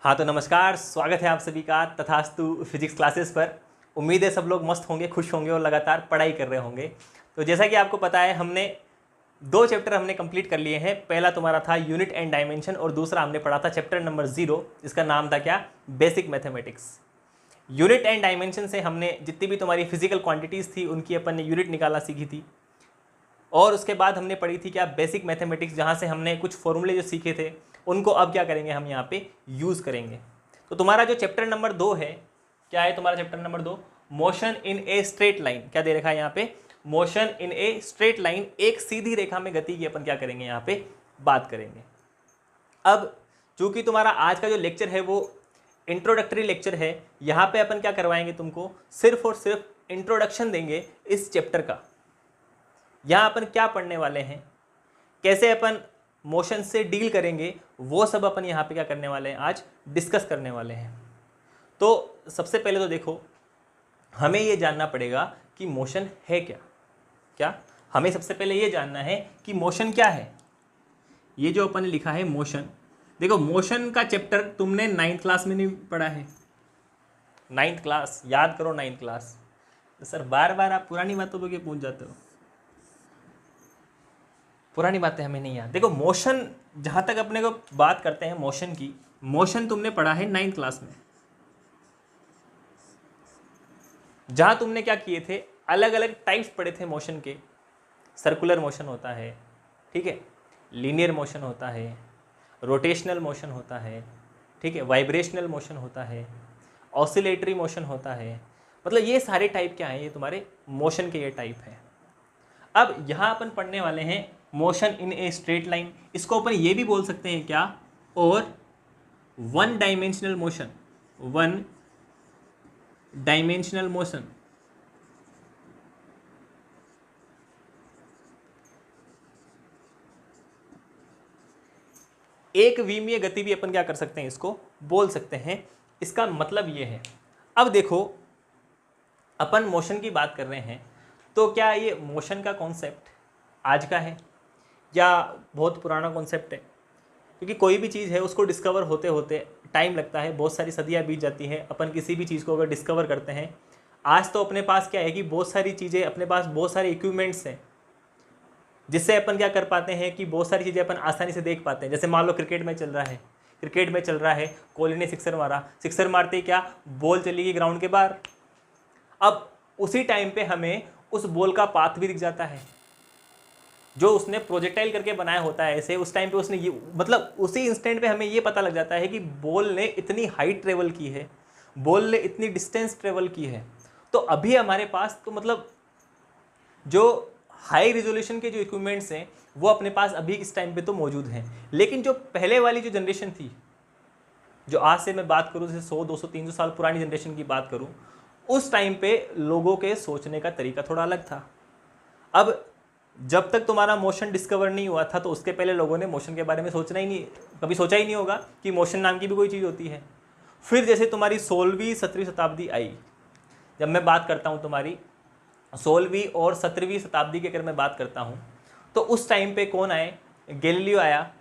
हाँ तो नमस्कार, स्वागत है आप सभी का तथास्तु फिजिक्स क्लासेस पर। उम्मीद है सब लोग मस्त होंगे, खुश होंगे और लगातार पढ़ाई कर रहे होंगे। तो जैसा कि आपको पता है, हमने दो चैप्टर हमने कंप्लीट कर लिए हैं। पहला तुम्हारा था यूनिट एंड डायमेंशन और दूसरा हमने पढ़ा था चैप्टर नंबर 0, जिसका नाम था क्या, basic mathematics. Unit and dimension से हमने जितनी भी तुम्हारी फिजिकल क्वांटिटीज़ थी उनकी अपन ने यूनिट निकालना सीखी थी। और उसके बाद हमने पढ़ी थी क्या, बेसिक मैथमेटिक्स, जहाँ से हमने कुछ फॉर्मूले जो सीखे थे उनको अब क्या करेंगे, हम यहाँ पे यूज़ करेंगे। तो तुम्हारा जो चैप्टर नंबर 2 है, क्या है तुम्हारा chapter number 2, motion in a straight line. क्या दे रखा है यहाँ पे, motion in a straight line, एक सीधी रेखा में गति की अपन क्या करेंगे, यहाँ पे बात करेंगे। अब चूंकि तुम्हारा आज का जो लेक्चर है वो इंट्रोडक्टरी लेक्चर है, यहाँ पे अपन क्या करवाएंगे, तुमको सिर्फ और सिर्फ इंट्रोडक्शन देंगे इस चैप्टर का। यहाँ अपन क्या पढ़ने वाले हैं, कैसे अपन मोशन से डील करेंगे, वो सब अपन यहाँ पे क्या करने वाले हैं, आज डिस्कस करने वाले हैं। तो सबसे पहले तो देखो, हमें ये जानना पड़ेगा कि मोशन है क्या। क्या हमें सबसे पहले ये जानना है कि मोशन क्या है। ये जो अपन ने लिखा है मोशन, देखो मोशन का चैप्टर तुमने 9th क्लास में नहीं पढ़ा है। 9th क्लास याद करो, 9th क्लास। तो सर बार बार आप पुरानी बातों पर पूछ जाते हो, पुरानी बातें हमें नहीं याद। देखो मोशन, जहाँ तक अपने को बात करते हैं मोशन की, मोशन तुमने पढ़ा है 9th क्लास में, जहाँ तुमने क्या किए थे, अलग अलग टाइप्स पढ़े थे मोशन के। सर्कुलर मोशन होता है, ठीक है, लीनियर मोशन होता है, रोटेशनल मोशन होता है, ठीक है, वाइब्रेशनल मोशन होता है, ऑसिलेटरी मोशन होता है। मतलब ये सारे टाइप क्या हैं, ये तुम्हारे मोशन के ये टाइप हैं। अब यहाँ अपन पढ़ने वाले हैं motion in a straight line. इसको अपन ये भी बोल सकते हैं क्या, और one dimensional motion, one dimensional motion. एक विमीय गति भी अपन क्या कर सकते हैं, इसको बोल सकते हैं। इसका मतलब ये है, अब देखो अपन मोशन की बात कर रहे हैं, तो क्या ये मोशन का कॉन्सेप्ट आज का है या बहुत पुराना कॉन्सेप्ट है। क्योंकि कोई भी चीज़ है उसको डिस्कवर होते होते टाइम लगता है, बहुत सारी सदियाँ बीत जाती हैं। अपन किसी भी चीज़ को अगर डिस्कवर करते हैं, आज तो अपने पास क्या है कि बहुत सारी चीज़ें, अपने पास बहुत सारे इक्विपमेंट्स हैं जिससे अपन क्या कर पाते हैं कि बहुत सारी चीज़ें अपन आसानी से देख पाते हैं। जैसे मान लो क्रिकेट में चल रहा है, कोहली ने सिक्सर मारा, सिक्सर मारते ही क्या, बॉल चली गई ग्राउंड के बाहर। अब उसी टाइम पे हमें उस बॉल का पाथ भी दिख जाता है जो उसने प्रोजेक्टाइल करके बनाया होता है। ऐसे उस टाइम पे उसने ये, मतलब उसी इंस्टेंट पे हमें ये पता लग जाता है कि बॉल ने इतनी हाइट ट्रेवल की है, बॉल ने इतनी डिस्टेंस ट्रेवल की है। तो अभी हमारे पास तो मतलब जो हाई रिजोल्यूशन के जो इक्विपमेंट्स हैं वो अपने पास अभी इस टाइम पे तो मौजूद हैं। लेकिन जो पहले वाली जो जनरेशन थी, जो आज से मैं बात करूँ, जैसे 100, 200, 300 साल पुरानी जनरेशन की बात करूँ, उस टाइम पे लोगों के सोचने का तरीका थोड़ा अलग था। अब जब तक तुम्हारा मोशन डिस्कवर नहीं हुआ था, तो उसके पहले लोगों ने मोशन के बारे में सोचना ही नहीं, कभी सोचा ही नहीं होगा कि मोशन नाम की भी कोई चीज़ होती है। फिर जैसे तुम्हारी 16वीं 17वीं शताब्दी आई, जब मैं बात करता हूँ तुम्हारी 16वीं और 17वीं शताब्दी की अगर मैं बात करता हूँ, तो उस टाइम पे कौन आए, गैलीलियो आया,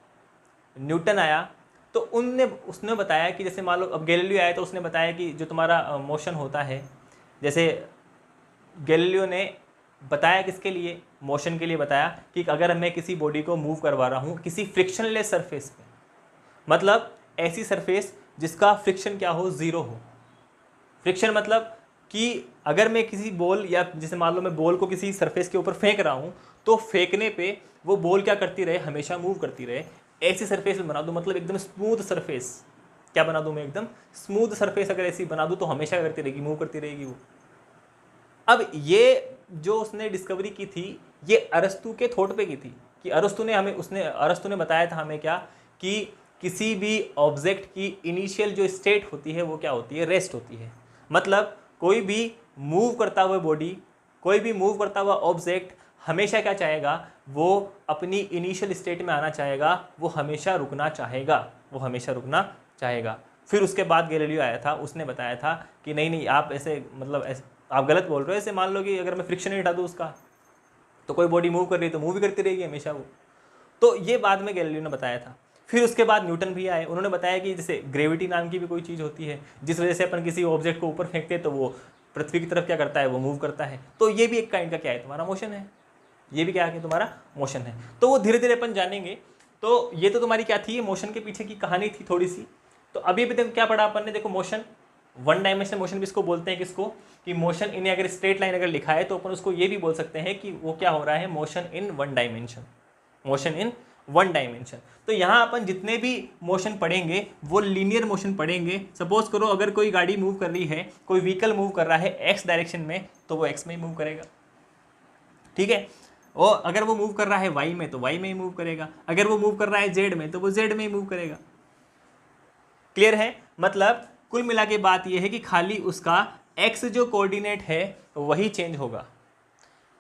न्यूटन आया। तो उसने बताया कि जैसे मान लो, अब गैलीलियो आया तो उसने बताया कि जो तुम्हारा मोशन होता है, जैसे गैलीलियो ने बताया किसके लिए, मोशन के लिए बताया कि अगर मैं किसी बॉडी को मूव करवा रहा हूँ किसी फ्रिक्शनलेस सरफेस पे, मतलब ऐसी सरफेस जिसका फ्रिक्शन क्या हो, ज़ीरो हो। फ्रिक्शन मतलब कि अगर मैं किसी बॉल, या जैसे मान लो मैं बॉल को किसी सरफेस के ऊपर फेंक रहा हूँ, तो फेंकने पे वो बॉल क्या करती रहे, हमेशा मूव करती रहे। ऐसी सरफेस में बना दूँ, मतलब एकदम स्मूथ सरफेस, क्या बना दूँ मैं, एकदम स्मूथ सरफेस अगर ऐसी बना दूँ तो हमेशा क्या करती रहेगी, मूव करती रहेगी वो। अब ये जो उसने डिस्कवरी की थी, ये अरस्तु के थॉट पे की थी, कि अरस्तु ने बताया था हमें क्या, कि किसी भी ऑब्जेक्ट की इनिशियल जो स्टेट होती है वो क्या होती है, रेस्ट होती है। मतलब कोई भी मूव करता हुआ बॉडी, कोई भी मूव करता हुआ ऑब्जेक्ट हमेशा क्या चाहेगा, वो अपनी इनिशियल स्टेट में आना चाहेगा, वो हमेशा रुकना चाहेगा। फिर उसके बाद गैलीलियो आया था, उसने बताया था कि नहीं आप ऐसे, मतलब ऐसे आप गलत बोल रहे हो। ऐसे मान लो कि अगर मैं फ्रिक्शन ही हटा दूँ उसका, तो कोई बॉडी मूव कर रही है तो मूव भी करती रहेगी हमेशा वो। तो ये बाद में गैलीलियो ने बताया था। फिर उसके बाद न्यूटन भी आए, उन्होंने बताया कि जैसे ग्रेविटी नाम की भी कोई चीज़ होती है जिस वजह से अपन किसी ऑब्जेक्ट को ऊपर फेंकते हैं तो वो पृथ्वी की तरफ क्या करता है, वो मूव करता है। तो ये भी एक काइंड का क्या है, तुम्हारा मोशन है। ये भी क्या है, तुम्हारा मोशन है। तो वो धीरे धीरे अपन जानेंगे। तो ये तो तुम्हारी क्या थी, मोशन के पीछे की कहानी थी थोड़ी सी। तो अभी भी देखो क्या पढ़ा अपन ने, देखो मोशन, वन डायमेंशनल मोशन भी इसको बोलते हैं, किसको, कि मोशन इन अगर स्ट्रेट लाइन अगर लिखा है तो अपन उसको ये भी बोल सकते हैं कि वो क्या हो रहा है, motion in one dimension, motion in one dimension. तो यहाँ अपन जितने भी मोशन पढ़ेंगे वो लीनियर मोशन पढ़ेंगे। सपोज करो अगर कोई गाड़ी मूव कर रही है, कोई व्हीकल मूव कर रहा है एक्स डायरेक्शन में, तो वो एक्स में ही मूव करेगा, ठीक है। और अगर वो मूव कर रहा है वाई में तो वाई में ही मूव करेगा, अगर वो मूव कर रहा है जेड में तो वो जेड में ही मूव करेगा। क्लियर है। मतलब कुल मिला के बात यह है कि खाली उसका एक्स जो कोऑर्डिनेट है वही चेंज होगा,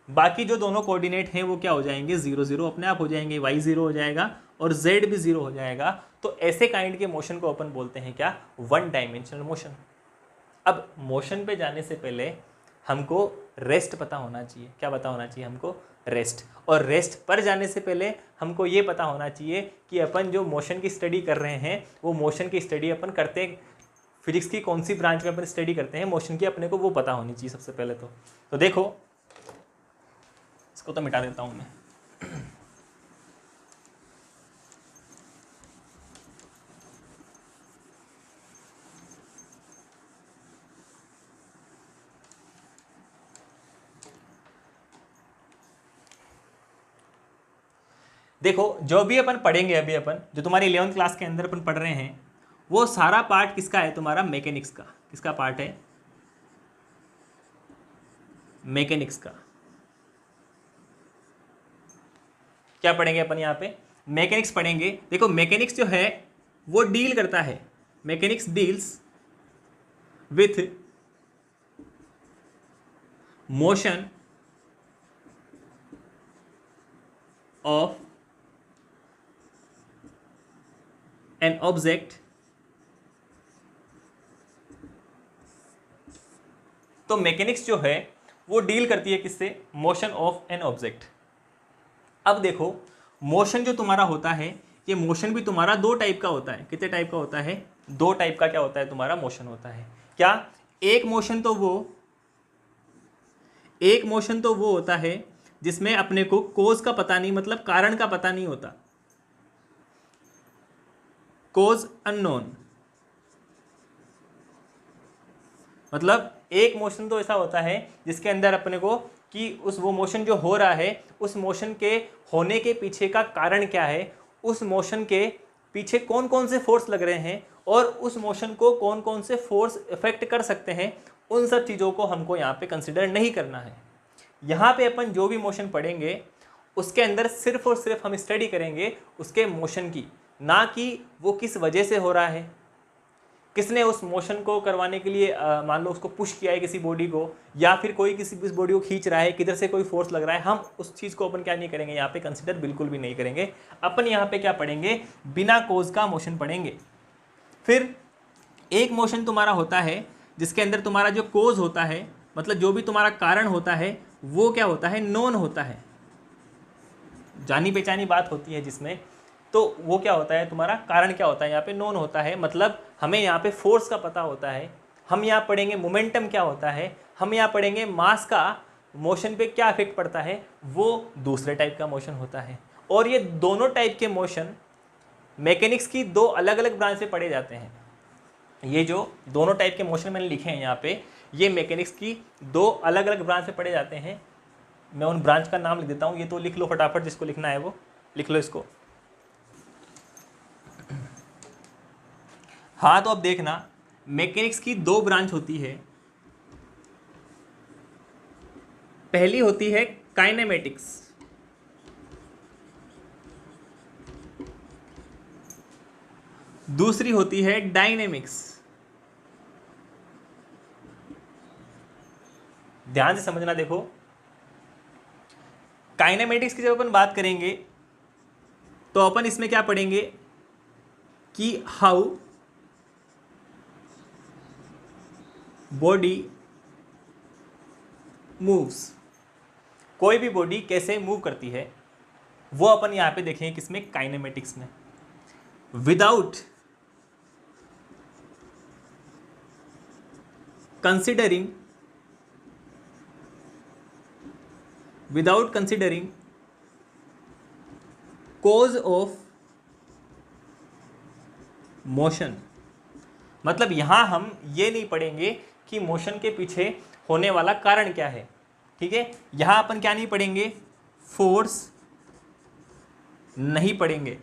बाकी जो दोनों कोऑर्डिनेट हैं वो क्या हो जाएंगे, 0 0 अपने आप हो जाएंगे, y 0 हो जाएगा और z भी 0 हो जाएगा। तो ऐसे काइंड के मोशन को अपन बोलते हैं क्या, वन डायमेंशनल मोशन। अब मोशन पे जाने से पहले हमको रेस्ट पता होना चाहिए। क्या पता होना चाहिए हमको, रेस्ट। और रेस्ट पर जाने से पहले हमको ये पता होना चाहिए कि अपन जो मोशन की स्टडी कर रहे हैं वो मोशन की स्टडी अपन करते फिजिक्स की कौन सी ब्रांच में अपन स्टडी करते हैं मोशन की, अपने को वो पता होनी चाहिए सबसे पहले। तो देखो इसको तो मिटा देता हूं मैं। देखो जो भी अपन पढ़ेंगे, अभी अपन जो तुम्हारी 11th क्लास के अंदर अपन पढ़ रहे हैं वो सारा पार्ट किसका है, तुम्हारा मैकेनिक्स का। किसका पार्ट है, मैकेनिक्स का। क्या पढ़ेंगे अपन यहाँ पे, मैकेनिक्स पढ़ेंगे। देखो मैकेनिक्स जो है वो डील करता है, mechanics deals with motion of an object. तो मैकेनिक्स जो है वो डील करती है किससे, मोशन ऑफ एन ऑब्जेक्ट। अब देखो मोशन जो तुम्हारा होता है, ये मोशन भी तुम्हारा दो टाइप का होता है। कितने टाइप का होता है, दो टाइप का क्या होता है तुम्हारा मोशन होता है। क्या, एक मोशन तो वो होता है जिसमें अपने को कोज का पता नहीं, मतलब कारण का पता नहीं होता, कोज अननोन। मतलब एक मोशन तो ऐसा होता है जिसके अंदर अपने को कि वो मोशन जो हो रहा है उस मोशन के होने के पीछे का कारण क्या है, उस मोशन के पीछे कौन कौन से फोर्स लग रहे हैं और उस मोशन को कौन कौन से फोर्स इफेक्ट कर सकते हैं, उन सब चीज़ों को हमको यहाँ पे कंसिडर नहीं करना है। यहाँ पे अपन जो भी मोशन पढ़ेंगे उसके अंदर सिर्फ और सिर्फ हम स्टडी करेंगे उसके मोशन की, ना कि वो किस वजह से हो रहा है, किसने उस मोशन को करवाने के लिए मान लो उसको पुश किया है किसी बॉडी को, या फिर कोई किसी इस बॉडी को खींच रहा है, किधर से कोई फोर्स लग रहा है। हम उस चीज़ को अपन क्या नहीं करेंगे यहाँ पे, कंसिडर बिल्कुल भी नहीं करेंगे। अपन यहाँ पे क्या पढ़ेंगे, बिना कोज का मोशन पढ़ेंगे। फिर एक मोशन तुम्हारा होता है जिसके अंदर तुम्हारा जो कोज होता है, मतलब जो भी तुम्हारा कारण होता है वो क्या होता है, नोन होता है, जानी पहचानी बात होती है जिसमें। तो वो क्या होता है तुम्हारा कारण, क्या होता है यहाँ पे, नोन होता है। मतलब हमें यहाँ पे फोर्स का पता होता है। हम यहाँ पढ़ेंगे मोमेंटम क्या होता है, हम यहाँ पढ़ेंगे मास का मोशन पे क्या इफेक्ट पड़ता है, वो दूसरे टाइप का मोशन होता है। और ये दोनों टाइप के मोशन मैकेनिक्स की दो अलग अलग ब्रांच में पढ़े जाते हैं। ये जो दोनों टाइप के मोशन मैंने लिखे हैं यहाँ पे, ये मैकेनिक्स की दो अलग अलग ब्रांच में पढ़े जाते हैं। मैं उन ब्रांच का नाम लिख देता हूँ, ये तो लिख लो फटाफट, जिसको लिखना है वो लिख लो इसको। हाँ तो अब देखना, मैकेनिक्स की दो ब्रांच होती है। पहली होती है काइनेमेटिक्स, दूसरी होती है डायनेमिक्स। ध्यान से समझना। देखो काइनेमेटिक्स की जब अपन बात करेंगे तो अपन इसमें क्या पढ़ेंगे कि हाउ बॉडी मूव्स, कोई भी बॉडी कैसे मूव करती है वो अपन यहाँ पे देखेंगे किसमें, काइनेमेटिक्स में। Without considering cause of motion. मतलब यहां हम ये नहीं पढ़ेंगे कि मोशन के पीछे होने वाला कारण क्या है, ठीक है। यहां अपन क्या नहीं पढ़ेंगे, फोर्स नहीं पढ़ेंगे।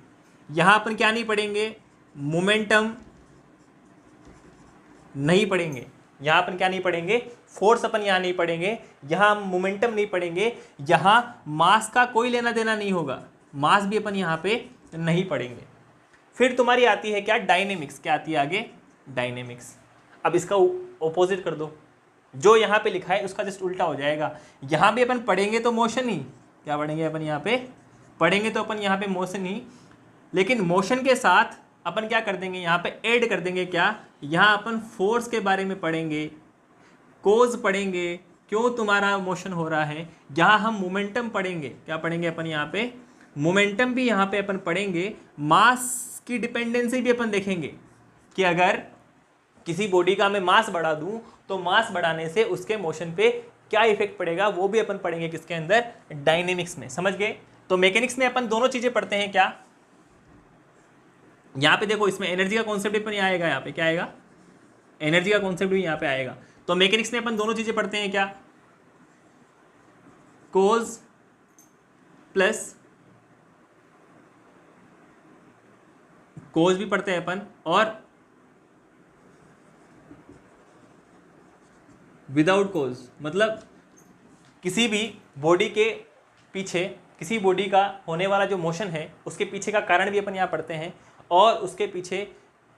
यहां अपन क्या नहीं पढ़ेंगे, मोमेंटम नहीं पढ़ेंगे। यहां अपन क्या नहीं पढ़ेंगे, फोर्स अपन यहां नहीं पढ़ेंगे, यहां हम मोमेंटम नहीं पढ़ेंगे, यहां मास का कोई लेना देना नहीं होगा, मास भी अपन यहां पे नहीं पढ़ेंगे। फिर तुम्हारी आती है क्या, डायनेमिक्स। क्या आती है आगे, डायनेमिक्स। अब इसका ऑपोजिट कर दो, जो यहाँ पे लिखा है उसका जस्ट उल्टा हो जाएगा। यहाँ भी अपन पढ़ेंगे तो मोशन ही, क्या पढ़ेंगे अपन यहाँ पे, पढ़ेंगे तो अपन यहाँ पे मोशन ही, लेकिन मोशन के साथ अपन क्या कर देंगे, यहाँ पे ऐड कर देंगे क्या, यहाँ अपन फोर्स के बारे में पढ़ेंगे, कोज पढ़ेंगे, क्यों तुम्हारा मोशन हो रहा है। यहाँ हम मोमेंटम पढ़ेंगे, क्या पढ़ेंगे अपन यहाँ पे, मोमेंटम भी यहाँ पे अपन पढ़ेंगे। मास की डिपेंडेंसी भी अपन देखेंगे कि अगर किसी बॉडी का मैं मास बढ़ा दूं तो मास बढ़ाने से उसके मोशन पे क्या इफेक्ट पड़ेगा, वो भी अपन पढ़ेंगे किसके अंदर, डायनेमिक्स में। समझ गए। तो मैकेनिक्स में अपन दोनों चीजें पढ़ते हैं। क्या यहाँ पे देखो, इसमें एनर्जी का कॉन्सेप्ट भी अपन आएगा, यहाँ पे क्या आएगा, एनर्जी का कॉन्सेप्ट भी यहाँ पे आएगा। तो मैकेनिक्स में अपन दोनों चीजें पढ़ते हैं, क्या, कोज प्लस कोज भी पढ़ते हैं अपन, और विदाउट कोज। मतलब किसी भी बॉडी के पीछे, किसी बॉडी का होने वाला जो मोशन है उसके पीछे का कारण भी अपन यहाँ पढ़ते हैं, और उसके पीछे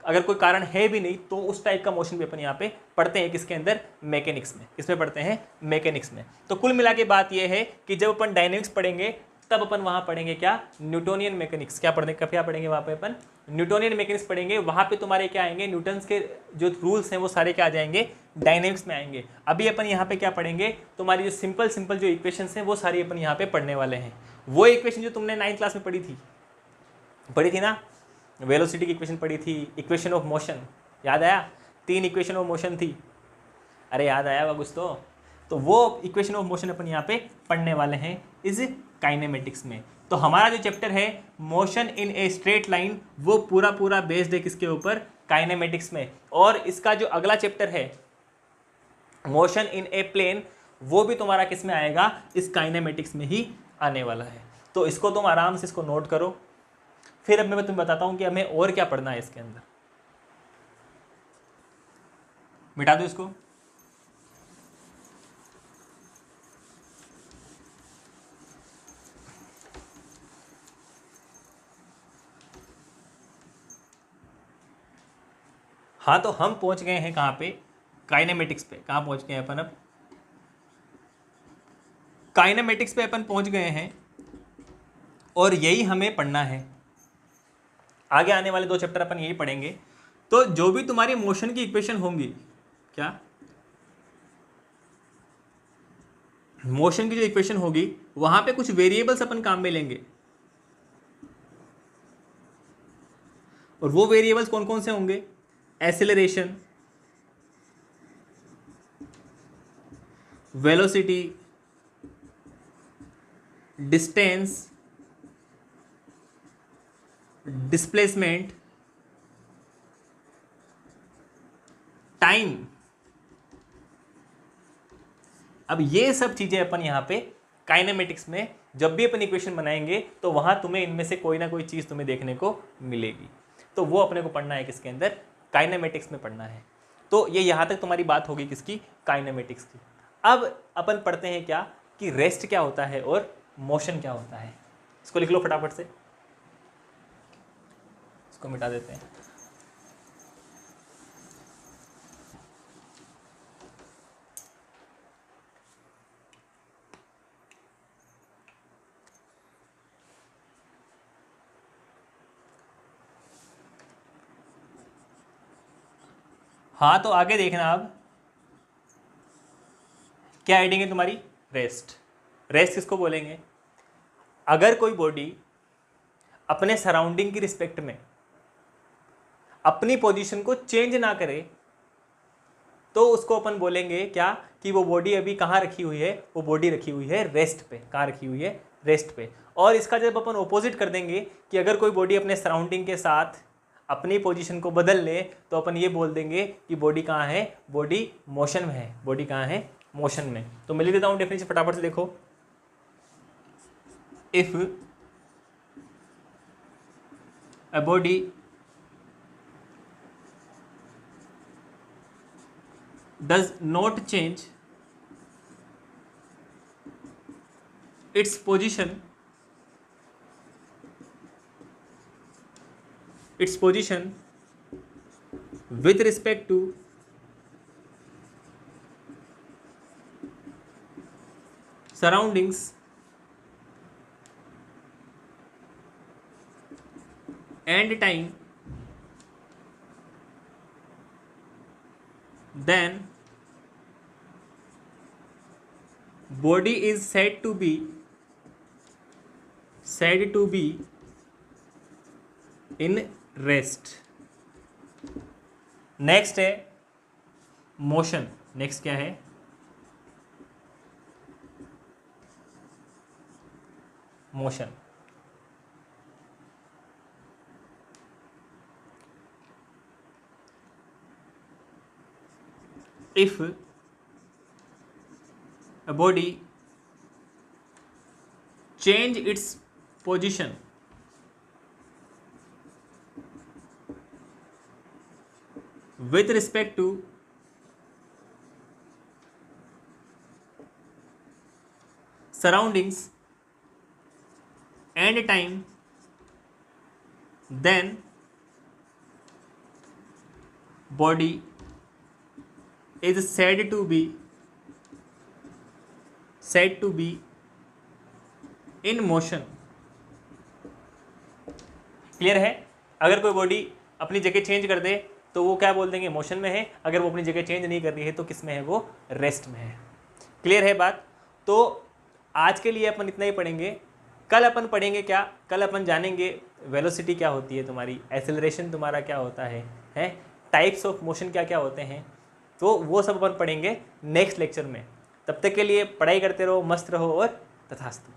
अगर कोई कारण है भी नहीं तो उस टाइप का मोशन भी अपन यहाँ पे पढ़ते हैं, किसके अंदर, मैकेनिक्स में। किसमें पढ़ते हैं, मैकेनिक्स में। तो कुल मिला के बात यह है कि जब अपन डायनेमिक्स पढ़ेंगे तब अपन वहाँ पढ़ेंगे क्या, न्यूटोनियन मैकेनिक्स। क्या पढ़ेंगे वहाँ पे अपन, न्यूटोनियन मैकेनिक्स पढ़ेंगे। वहाँ पे तुम्हारे क्या आएंगे, न्यूटन्स के जो रूल्स हैं वो सारे क्या आ जाएंगे, डायनेमिक्स में आएंगे। अभी अपन यहाँ पे क्या पढ़ेंगे, तुम्हारी जो सिंपल जो इक्वेशंस हैं वो सारी अपन यहाँ पे पढ़ने वाले हैं। वो इक्वेशन जो तुमने 9th क्लास में पढ़ी थी ना, वेलोसिटी की इक्वेशन पढ़ी थी, इक्वेशन ऑफ मोशन, याद आया, 3 इक्वेशन ऑफ मोशन थी, अरे याद आया होगा कुछ तो वो इक्वेशन ऑफ मोशन अपन यहाँ पे पढ़ने वाले हैं इस काइनेमेटिक्स में। तो हमारा जो चैप्टर है motion in a straight line, वो पूरा बेस्ड है किसके ऊपर, काइनेमेटिक्स में। और इसका जो अगला चैप्टर है मोशन इन ए प्लेन, वो भी तुम्हारा किस में आएगा, इस काइनेमेटिक्स में ही आने वाला है। तो इसको तुम आराम से इसको नोट करो। फिर अब मैं तुम्हें बताता हूँ कि हमें और क्या पढ़ना है इसके अंदर। मिटा दो इसको। हाँ, तो हम पहुंच गए हैं कहाँ पे, काइनेमेटिक्स पे। कहाँ पहुंच गए हैं अपन, अब काइनेमेटिक्स पे अपन पहुंच गए हैं, और यही हमें पढ़ना है। आगे आने वाले 2 चैप्टर अपन यही पढ़ेंगे। तो जो भी तुम्हारी मोशन की इक्वेशन होंगी, क्या, मोशन की जो इक्वेशन होगी वहां पे कुछ वेरिएबल्स अपन काम में लेंगे, और वो वेरिएबल्स कौन कौन से होंगे, acceleration, velocity, distance, displacement, time. अब ये सब चीजें अपन यहाँ पे काइनेमेटिक्स में जब भी अपन इक्वेशन बनाएंगे तो वहां तुम्हें इनमें से कोई ना कोई चीज तुम्हें देखने को मिलेगी। तो वो अपने को पढ़ना है किसके अंदर, काइनेमेटिक्स में पढ़ना है। तो ये यहाँ तक तुम्हारी बात होगी किसकी, काइनेमेटिक्स की। अब अपन पढ़ते हैं क्या, कि रेस्ट क्या होता है और मोशन क्या होता है। इसको लिख लो फटाफट से, इसको मिटा देते हैं। हाँ, तो आगे देखना। अब क्या हेडिंग है तुम्हारी, रेस्ट। रेस्ट किसको बोलेंगे, अगर कोई बॉडी अपने सराउंडिंग की रिस्पेक्ट में अपनी पोजीशन को चेंज ना करे तो उसको अपन बोलेंगे क्या कि वो बॉडी अभी कहाँ रखी हुई है, वो बॉडी रखी हुई है रेस्ट पे। कहाँ रखी हुई है? रेस्ट पे। और इसका जब अपन ऑपोजिट कर देंगे कि अगर कोई बॉडी अपने सराउंडिंग के साथ अपनी पोजीशन को बदल ले तो अपन ये बोल देंगे कि बॉडी कहाँ है? बॉडी मोशन में है। बॉडी कहाँ है? मोशन में। तो मैं लिख देता हूँ डेफिनेशन फटाफट से, देखो। If a body does not change its position with respect to surroundings and time, then body is said to be in rest. Next है मोशन। नेक्स्ट क्या है? Motion. if a body change its position with respect to surroundings and time, then body is said to be in motion. Clear है? अगर कोई body अपनी जगह change कर दे तो वो क्या बोल देंगे? मोशन में है। अगर वो अपनी जगह चेंज नहीं कर रही है तो किस में है? वो रेस्ट में है। क्लियर है बात? तो आज के लिए अपन इतना ही पढ़ेंगे। कल अपन पढ़ेंगे क्या? कल अपन जानेंगे वेलोसिटी क्या होती है तुम्हारी, एक्सेलरेशन तुम्हारा क्या होता है, टाइप्स ऑफ मोशन क्या क्या होते हैं। तो वो सब अपन पढ़ेंगे नेक्स्ट लेक्चर में। तब तक के लिए पढ़ाई करते रहो, मस्त रहो और तथास्तु।